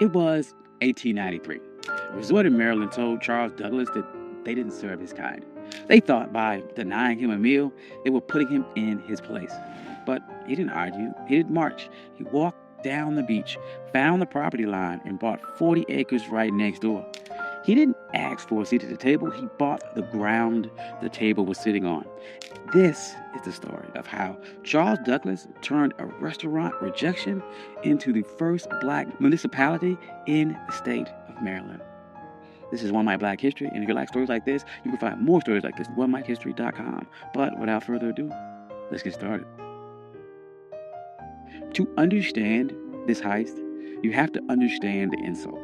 It was 1893. A resort in Maryland told Charles Douglas that they didn't serve his kind. They thought by denying him a meal, they were putting him in his place. But he didn't argue. He didn't march. He walked down the beach, found the property line, and bought 40 acres right next door. He didn't ask for a seat at the table. He bought the ground the table was sitting on. This is the story of how Charles Douglas turned a restaurant rejection into the first black municipality in the state of Maryland. This is One Mike Black History, and if you like stories like this, you can find more stories like this at onemikehistory.com. But without further ado, let's get started. To understand this heist, you have to understand the insult.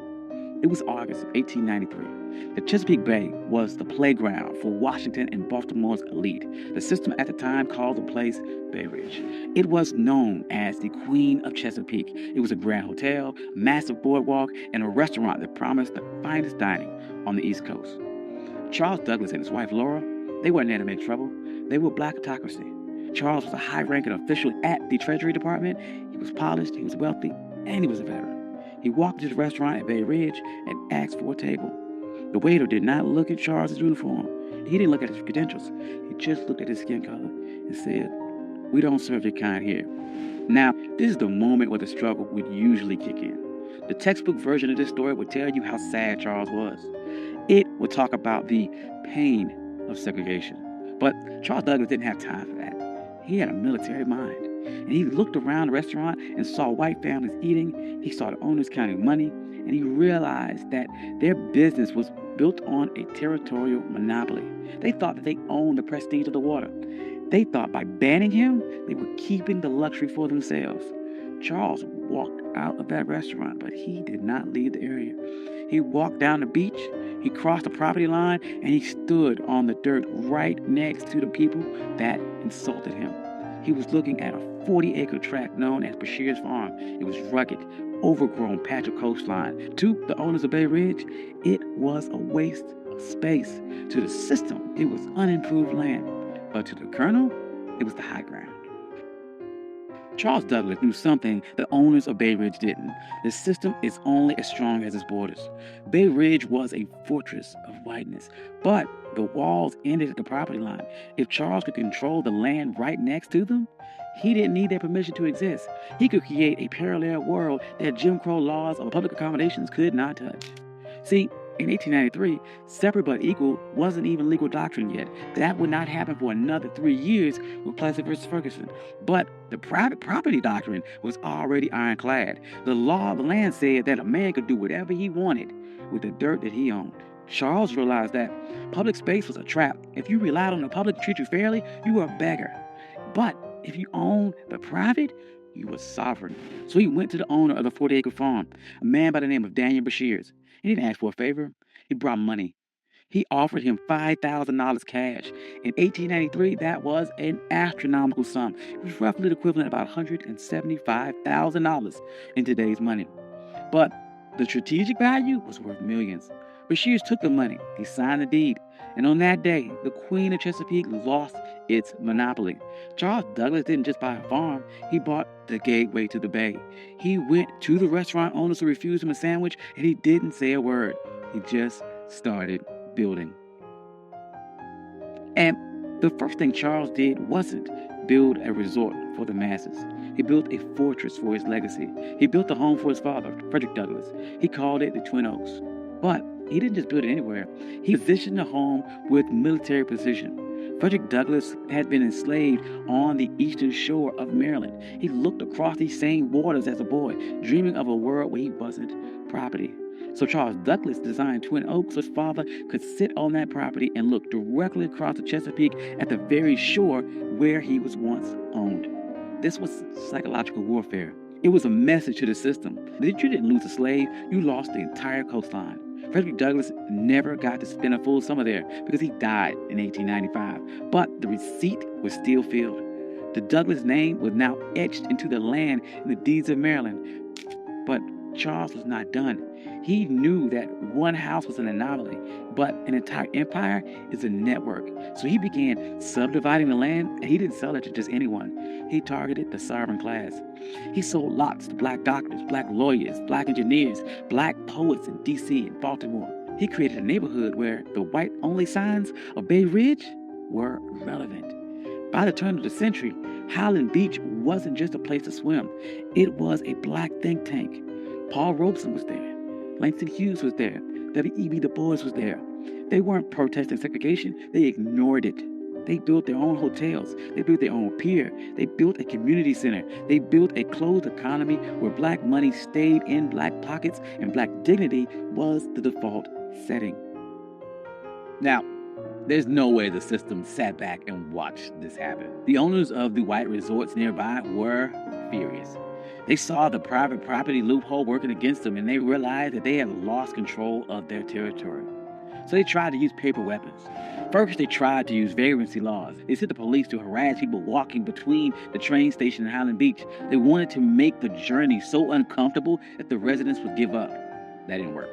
It was August of 1893. The Chesapeake Bay was the playground for Washington and Baltimore's elite. The system at the time called the place Bay Ridge. It was known as the Queen of Chesapeake. It was a grand hotel, massive boardwalk, and a restaurant that promised the finest dining on the East Coast. Charles Douglas and his wife Laura, they weren't there to make trouble. They were black autocracy. Charles was a high-ranking official at the Treasury Department. He was polished, he was wealthy, and he was a veteran. He walked into the restaurant at Bay Ridge and asked for a table. The waiter did not look at Charles' uniform. He didn't look at his credentials. He just looked at his skin color and said, "We don't serve your kind here." Now, this is the moment where the struggle would usually kick in. The textbook version of this story would tell you how sad Charles was. It would talk about the pain of segregation. But Charles Douglas didn't have time for that. He had a military mind. And he looked around the restaurant and saw white families eating. He saw the owners counting money. And he realized that their business was built on a territorial monopoly. They thought that they owned the prestige of the water. They thought by banning him, they were keeping the luxury for themselves. Charles walked out of that restaurant, but he did not leave the area. He walked down the beach, he crossed the property line, and he stood on the dirt right next to the people that insulted him. He was looking at a 40-acre tract known as Bashir's Farm. It was rugged, overgrown patch of coastline. To the owners of Bay Ridge, it was a waste of space. To the system, it was unimproved land. But to the Colonel, it was the high ground. Charles Douglas knew something the owners of Bay Ridge didn't. The system is only as strong as its borders. Bay Ridge was a fortress of whiteness, but the walls ended at the property line. If Charles could control the land right next to them, he didn't need their permission to exist. He could create a parallel world that Jim Crow laws of public accommodations could not touch. See, in 1893, separate but equal wasn't even legal doctrine yet. That would not happen for another 3 years with Plessy versus Ferguson. But the private property doctrine was already ironclad. The law of the land said that a man could do whatever he wanted with the dirt that he owned. Charles realized that public space was a trap. If you relied on the public to treat you fairly, you were a beggar. But if you owned the private, you were sovereign. So he went to the owner of the 40-acre farm, a man by the name of Daniel Bashirs. He didn't ask for a favor. He brought money. He offered him $5,000 cash. In 1893, that was an astronomical sum. It was roughly the equivalent of about $175,000 in today's money. But the strategic value was worth millions. Bashirs took the money. He signed the deed. And on that day, the Queen of Chesapeake lost its monopoly. Charles Douglas didn't just buy a farm. He bought the gateway to the bay. He went to the restaurant owners who refused him a sandwich, and he didn't say a word. He just started building. And the first thing Charles did wasn't build a resort for the masses. He built a fortress for his legacy. He built a home for his father, Frederick Douglass. He called it the Twin Oaks. But he didn't just build it anywhere. He positioned the home with military precision. Frederick Douglass had been enslaved on the eastern shore of Maryland. He looked across these same waters as a boy, dreaming of a world where he wasn't property. So Charles Douglas designed Twin Oaks so his father could sit on that property and look directly across the Chesapeake at the very shore where he was once owned. This was psychological warfare. It was a message to the system that you didn't lose a slave, you lost the entire coastline. Frederick Douglass never got to spend a full summer there because he died in 1895, but the receipt was still filled. The Douglass name was now etched into the land in the deeds of Maryland. But Charles was not done. He knew that one house was an anomaly, but an entire empire is a network. So he began subdividing the land, and he didn't sell it to just anyone. He targeted the sovereign class. He sold lots to black doctors, black lawyers, black engineers, black poets in D.C. and Baltimore. He created a neighborhood where the white-only signs of Bay Ridge were relevant. By the turn of the century, Highland Beach wasn't just a place to swim. It was a black think tank. Paul Robeson was there. Langston Hughes was there. W.E.B. Du Bois was there. They weren't protesting segregation. They ignored it. They built their own hotels. They built their own pier. They built a community center. They built a closed economy where black money stayed in black pockets and black dignity was the default setting. Now, there's no way the system sat back and watched this happen. The owners of the white resorts nearby were furious. They saw the private property loophole working against them, and they realized that they had lost control of their territory. So they tried to use paper weapons. First, they tried to use vagrancy laws. They sent the police to harass people walking between the train station and Highland Beach. They wanted to make the journey so uncomfortable that the residents would give up. That didn't work.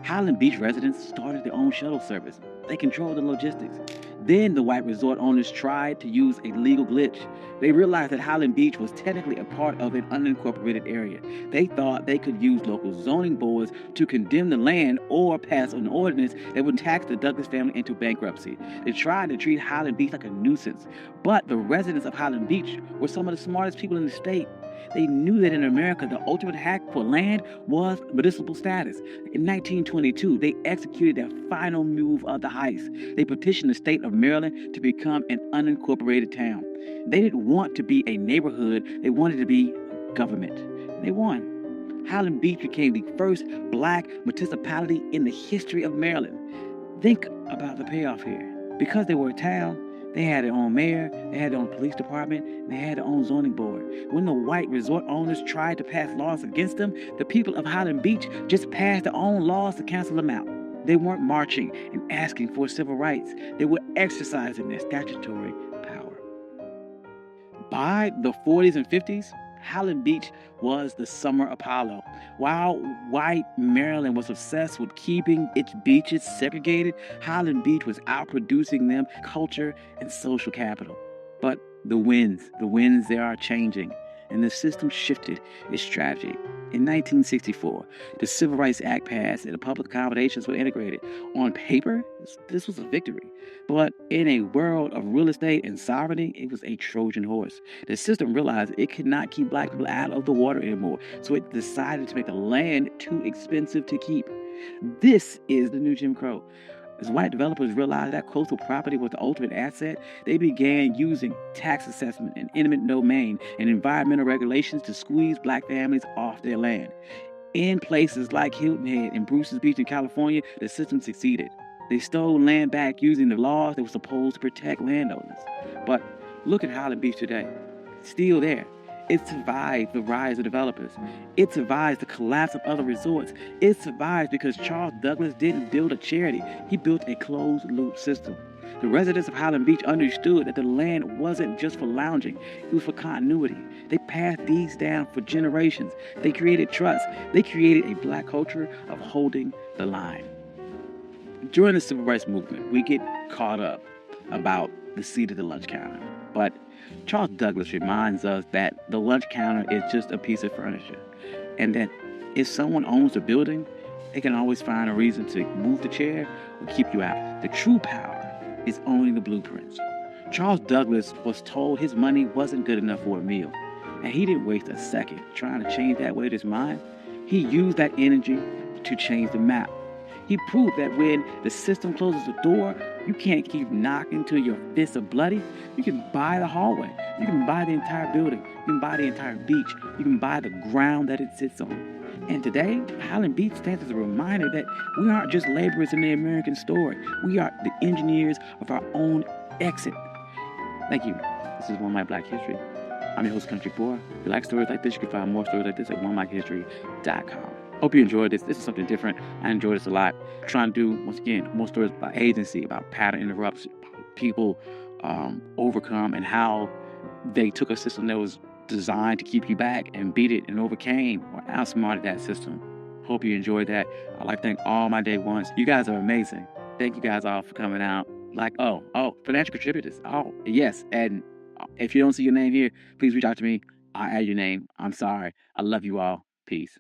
Highland Beach residents started their own shuttle service. They controlled the logistics. Then the white resort owners tried to use a legal glitch. They realized that Highland Beach was technically a part of an unincorporated area. They thought they could use local zoning boards to condemn the land or pass an ordinance that would tax the Douglass family into bankruptcy. They tried to treat Highland Beach like a nuisance. But the residents of Highland Beach were some of the smartest people in the state. They knew that in America, the ultimate hack for land was municipal status. In 1922, they executed their final move of the heist. They petitioned the state of Maryland to become an unincorporated town. They didn't want to be a neighborhood. They wanted to be government. They won. Highland Beach became the first black municipality in the history of Maryland. Think about the payoff here. Because they were a town, they had their own mayor, they had their own police department, and they had their own zoning board. When the white resort owners tried to pass laws against them, the people of Highland Beach just passed their own laws to cancel them out. They weren't marching and asking for civil rights. They were exercising their statutory power. By the 40s and 50s, Highland Beach was the summer Apollo. While white Maryland was obsessed with keeping its beaches segregated, Highland Beach was outproducing them culture and social capital. But the winds, they are changing, and the system shifted its strategy. In 1964, the Civil Rights Act passed and the public accommodations were integrated. On paper, this was a victory. But in a world of real estate and sovereignty, it was a Trojan horse. The system realized it could not keep black people out of the water anymore, so it decided to make the land too expensive to keep. This is the new Jim Crow. As white developers realized that coastal property was the ultimate asset, they began using tax assessment and eminent domain and environmental regulations to squeeze black families off their land. In places like Hilton Head and Bruce's Beach in California, the system succeeded. They stole land back using the laws that were supposed to protect landowners. But look at Highland Beach today. It's still there. It survived the rise of developers. It survives the collapse of other resorts. It survives because Charles Douglass didn't build a charity. He built a closed-loop system. The residents of Highland Beach understood that the land wasn't just for lounging. It was for continuity. They passed these down for generations. They created trust. They created a black culture of holding the line. During the Civil Rights Movement, we get caught up about the seat of the lunch counter. But Charles Douglass reminds us that the lunch counter is just a piece of furniture, and that if someone owns the building, they can always find a reason to move the chair or keep you out. The true power is owning the blueprints. Charles Douglass was told his money wasn't good enough for a meal, and he didn't waste a second trying to change that with his mind. He used that energy to change the map. He proved that when the system closes the door, you can't keep knocking till your fists are bloody. You can buy the hallway. You can buy the entire building. You can buy the entire beach. You can buy the ground that it sits on. And today, Highland Beach stands as a reminder that we aren't just laborers in the American story. We are the engineers of our own exit. Thank you. This is One Mike Black History. I'm your host, Country Boy. If you like stories like this, you can find more stories like this at onemikehistory.com. Hope you enjoyed this. This is something different. I enjoyed this a lot. Trying to do, once again, more stories about agency, about pattern interrupts, people overcome, and how they took a system that was designed to keep you back and beat it and overcame or outsmarted that system. Hope you enjoyed that. I'd like to thank all my day ones. You guys are amazing. Thank you guys all for coming out. Like, financial contributors. Oh, yes. And if you don't see your name here, please reach out to me. I'll add your name. I'm sorry. I love you all. Peace.